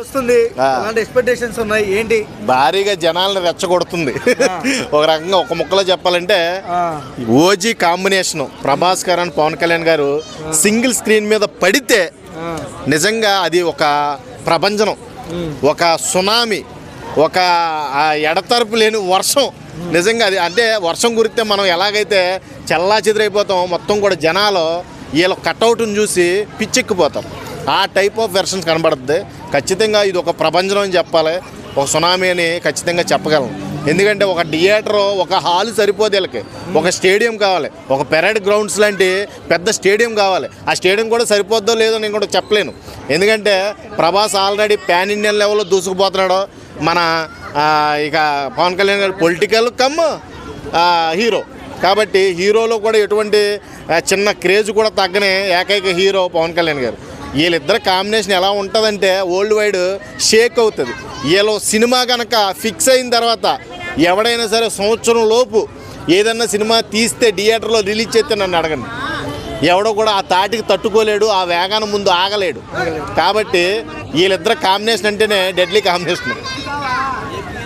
వస్తుంది, ఎక్స్పెక్టేషన్స్ ఉన్నాయి ఏంటి? భారీగా జనాలను రెచ్చగొడుతుంది. ఒక రకంగా ఒక ముక్కలో చెప్పాలంటే ఓజీ కాంబినేషన్ ప్రభాస్ కరణ్ పవన్ కళ్యాణ్ గారు సింగిల్ స్క్రీన్ మీద పడితే నిజంగా అది ఒక ప్రభంజనం, ఒక సునామీ, ఒక ఎడతెరపు లేని వర్షం. నిజంగా అది అంటే వర్షం కురిస్తే మనం ఎలాగైతే చల్లా చెదిరైపోతాం, మొత్తం కూడా జనాలు వీళ్ళ కట్అవుట్ని చూసి పిచ్చెక్కిపోతాం. ఆ టైప్ ఆఫ్ వెర్షన్స్ కనబడుతుంది. ఖచ్చితంగా ఇది ఒక ప్రభంజనం అని చెప్పాలి, ఒక సునామీ అని ఖచ్చితంగా చెప్పగలను. ఎందుకంటే ఒక థియేటర్, ఒక హాల్ సరిపోదు వీళ్ళకి, ఒక స్టేడియం కావాలి, ఒక పెరేడ్ గ్రౌండ్స్ లాంటి పెద్ద స్టేడియం కావాలి. ఆ స్టేడియం కూడా సరిపోద్దో లేదో నేను కూడా చెప్పలేను. ఎందుకంటే ప్రభాస్ ఆల్రెడీ పాన్ ఇండియన్ లెవెల్లో దూసుకుపోతున్నాడు. మన ఇక పవన్ కళ్యాణ్ గారు పొలిటికల్ కమ్ హీరో కాబట్టి హీరోలో కూడా ఎటువంటి చిన్న క్రేజ్ కూడా తగ్గనే ఏకైక హీరో పవన్ కళ్యాణ్ గారు. వీళ్ళిద్దరు కాంబినేషన్ ఎలా ఉంటుందంటే వరల్డ్ వైడ్ షేక్ అవుతుంది. వీళ్ళు సినిమా కనుక ఫిక్స్ అయిన తర్వాత ఎవడైనా సరే సంవత్సరం లోపు ఏదన్నా సినిమా తీస్తే థియేటర్లో రిలీజ్ చేస్తే నన్ను అడగండి, ఎవడో కూడా ఆ తాటికి తట్టుకోలేడు, ఆ వేగాన ముందు ఆగలేడు. కాబట్టి వీళ్ళిద్దరు కాంబినేషన్ అంటేనే డెడ్లీ కాంబినేషన్.